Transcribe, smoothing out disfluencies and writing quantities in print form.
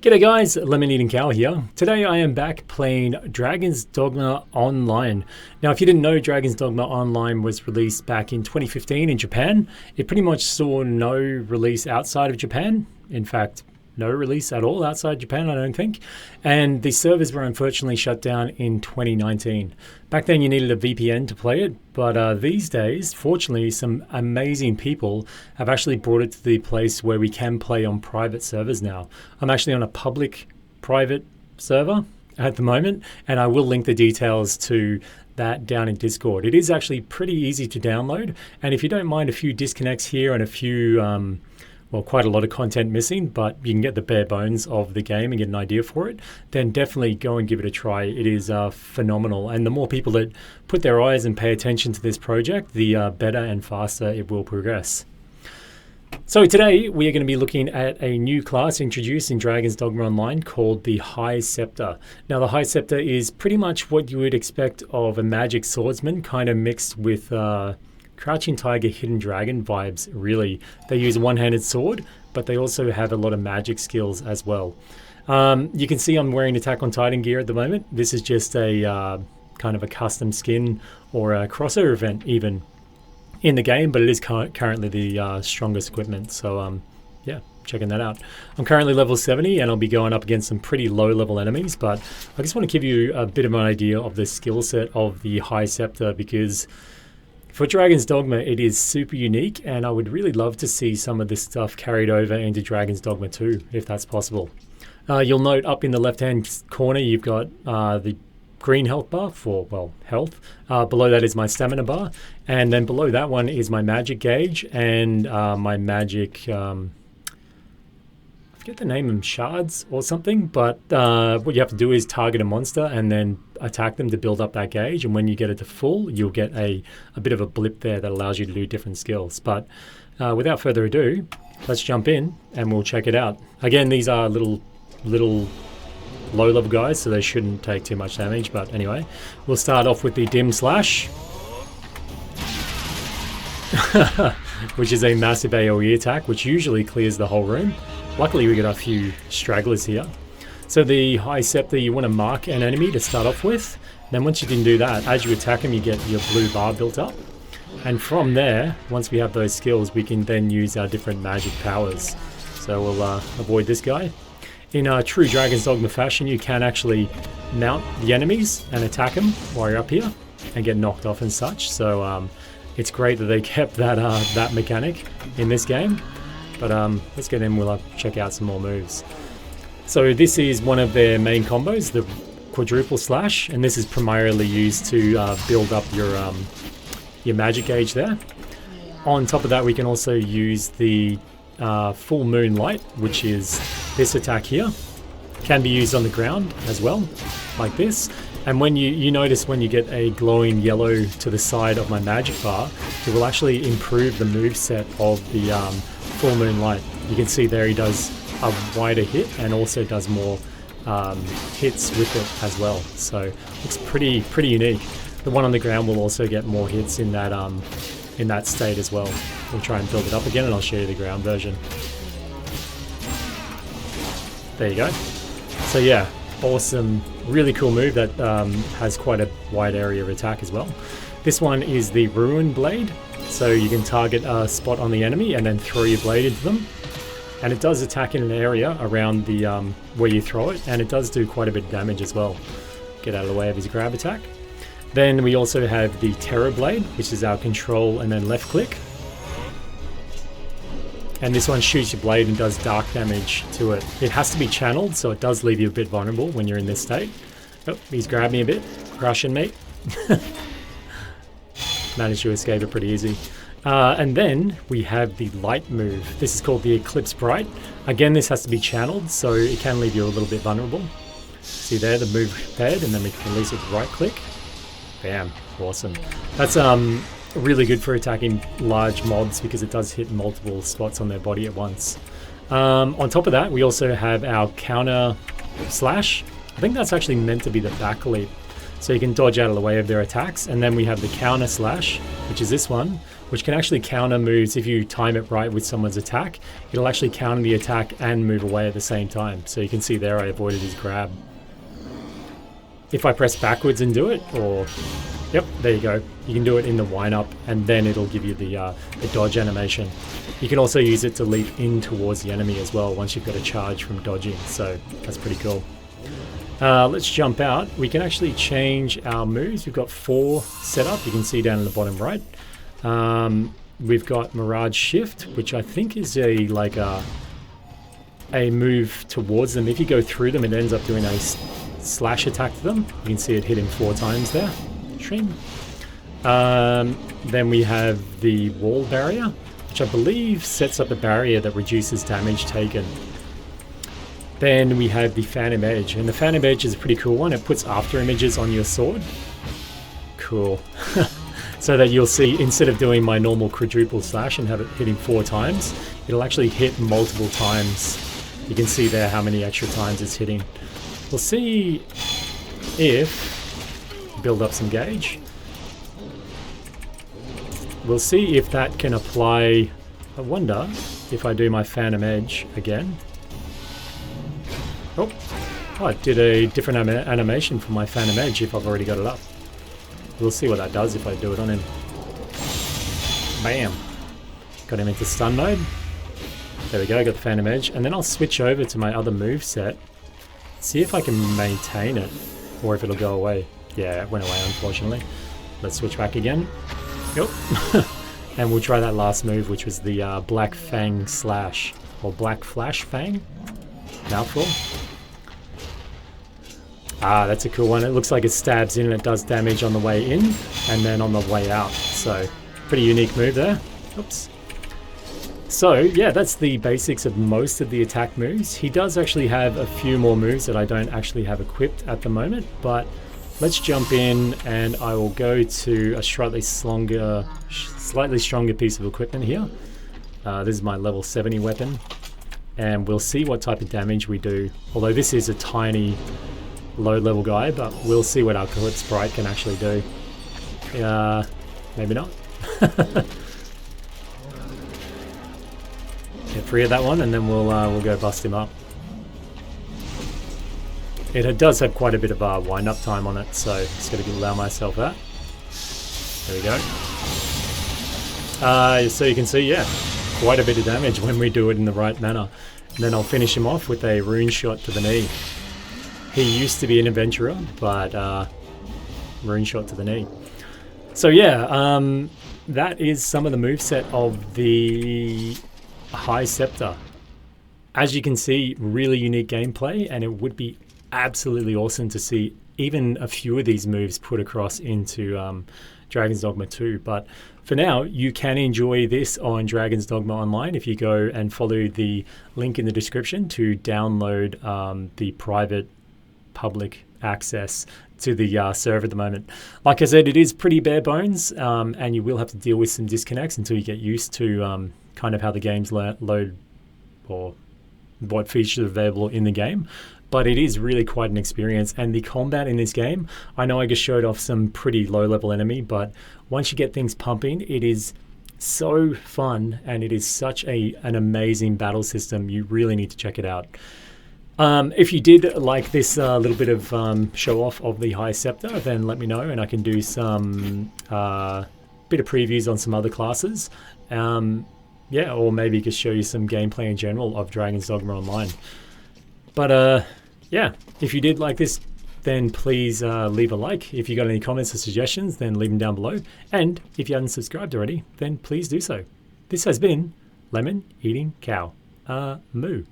G'day guys, Lemon Eating Cow here. Today I am back playing Dragon's Dogma Online. Now if you didn't know, Dragon's Dogma Online was released back in 2015 in Japan. It pretty much saw no release outside of Japan. In fact, no release at all outside Japan, I don't think. And the servers were unfortunately shut down in 2019. Back then you needed a VPN to play it, but these days, fortunately, some amazing people have actually brought it to the place where we can play on private servers now. I'm actually on a public private server at the moment, and I will link the details to that down in Discord. It is actually pretty easy to download, and if you don't mind a few disconnects here and a few well, quite a lot of content missing, but you can get the bare bones of the game and get an idea for it, then definitely go and give it a try. It is phenomenal. And the more people that put their eyes and pay attention to this project, the better and faster it will progress. So today we are going to be looking at a new class introduced in Dragon's Dogma Online called the High Scepter. Now the High Scepter is pretty much what you would expect of a magic swordsman, kind of mixed with Crouching Tiger, Hidden Dragon vibes, really. They use a one-handed sword, but they also have a lot of magic skills as well. You can see I'm wearing Attack on Titan gear at the moment. This is just a kind of a custom skin or a crossover event even in the game, but it is currently the strongest equipment. So yeah, checking that out. I'm currently level 70 and I'll be going up against some pretty low level enemies, but I just want to give you a bit of an idea of the skill set of the High Scepter, because for Dragon's Dogma, it is super unique, and I would really love to see some of this stuff carried over into Dragon's Dogma 2, if that's possible. You'll note up in the left-hand corner, you've got the green health bar for, well, health. Below that is my stamina bar, and then below that one is my magic gauge and my magic, I forget the name of them, shards or something, but what you have to do is target a monster and then attack them to build up that gauge, and when you get it to full, you'll get a bit of a blip there that allows you to do different skills. But without further ado, let's jump in and we'll check it out. Again, these are little low-level guys, so they shouldn't take too much damage, but anyway, we'll start off with the Dim Slash, which is a massive AoE attack, which usually clears the whole room. Luckily, we got a few stragglers here. So the High Scepter, you want to mark an enemy to start off with. Then once you can do that, as you attack them, you get your blue bar built up. And from there, once we have those skills, we can then use our different magic powers. So we'll avoid this guy. In true Dragon's Dogma fashion, you can actually mount the enemies and attack them while you're up here and get knocked off and such. So it's great that they kept that mechanic in this game. But let's get in, we'll check out some more moves. So this is one of their main combos, the Quadruple Slash, and this is primarily used to build up your magic gauge there. On top of that, we can also use the Full Moon Light, which is this attack here. Can be used on the ground as well, like this. And when you notice when you get a glowing yellow to the side of my magic bar, it will actually improve the moveset of the Full Moon Light. You can see there he does a wider hit and also does more hits with it as well. So looks pretty unique. The one on the ground will also get more hits in that state as well. We'll try and build it up again and I'll show you the ground version. There you go. So yeah, awesome, really cool move that has quite a wide area of attack as well. This one is the Ruin Blade. So you can target a spot on the enemy and then throw your blade into them. And it does attack in an area around the where you throw it, and it does do quite a bit of damage as well. Get out of the way of his grab attack. Then we also have the Terror Blade, which is our control and then left click. And this one shoots your blade and does dark damage to it. It has to be channeled, so it does leave you a bit vulnerable when you're in this state. Oh, he's grabbed me a bit, crushing me. Managed to escape it pretty easy. And then we have the light move. This is called the Eclipse Bright. Again, this has to be channeled, so it can leave you a little bit vulnerable. See there, the move paired, and then we can release it with right click. Bam, awesome. That's really good for attacking large mobs because it does hit multiple spots on their body at once. On top of that, we also have our Counter Slash. I think that's actually meant to be the back leap. So you can dodge out of the way of their attacks. And then we have the counter slash, which is this one, which can actually counter moves if you time it right with someone's attack. It'll actually counter the attack and move away at the same time. So you can see there I avoided his grab. If I press backwards and do it, or... Yep, there you go. You can do it in the wind-up, and then it'll give you the dodge animation. You can also use it to leap in towards the enemy as well once you've got a charge from dodging, so that's pretty cool. Let's jump out. We can actually change our moves. We've got 4 set up. You can see down in the bottom right. We've got Mirage Shift, which I think is a move towards them. If you go through them, it ends up doing a slash attack to them. You can see it hit him 4 times there. Then we have the Wall Barrier, which I believe sets up a barrier that reduces damage taken. Then we have the Phantom Edge, and the Phantom Edge is a pretty cool one. It puts after images on your sword. Cool. So that you'll see, instead of doing my normal quadruple slash and have it hitting 4 times, it'll actually hit multiple times. You can see there how many extra times it's hitting. We'll see if... build up some gauge. We'll see if that can apply. I wonder if I do my Phantom Edge again. Oh, I did a different animation for my Phantom Edge if I've already got it up. We'll see what that does if I do it on him. Bam! Got him into stun mode. There we go, got the Phantom Edge. And then I'll switch over to my other move set. See if I can maintain it or if it'll go away. Yeah, it went away unfortunately. Let's switch back again. Yep. And we'll try that last move, which was the Black Fang Slash. Or Black Flash Fang? Mouthful. Ah, that's a cool one. It looks like it stabs in and it does damage on the way in and then on the way out. So, pretty unique move there. Oops. So, yeah, that's the basics of most of the attack moves. He does actually have a few more moves that I don't actually have equipped at the moment, but let's jump in and I will go to a slightly stronger piece of equipment here. This is my level 70 weapon, and we'll see what type of damage we do. Although this is a tiny low level guy, but we'll see what our Clip Sprite can actually do. Maybe not. Get free of that one and then we'll go bust him up. It does have quite a bit of wind-up time on it, so just got to allow myself that. There we go. So you can see, yeah, quite a bit of damage when we do it in the right manner. And then I'll finish him off with a rune shot to the knee. He used to be an adventurer, but rune shot to the knee. So yeah, that is some of the moveset of the High Scepter. As you can see, really unique gameplay, and it would be absolutely awesome to see even a few of these moves put across into Dragon's Dogma 2. But for now, you can enjoy this on Dragon's Dogma Online if you go and follow the link in the description to download the private public access to the server at the moment. Like I said, it is pretty bare bones, and you will have to deal with some disconnects until you get used to kind of how the game's load or what features are available in the game. But it is really quite an experience, and the combat in this game, I know I just showed off some pretty low level enemy, but once you get things pumping, it is so fun, and it is such an amazing battle system. You really need to check it out. If you did like this little bit of show off of the High Scepter, then let me know and I can do some bit of previews on some other classes. Yeah, or maybe just show you some gameplay in general of Dragon's Dogma Online. But yeah, if you did like this, then please leave a like. If you got any comments or suggestions, then leave them down below. And if you haven't subscribed already, then please do so. This has been Lemon Eating Cow. Moo.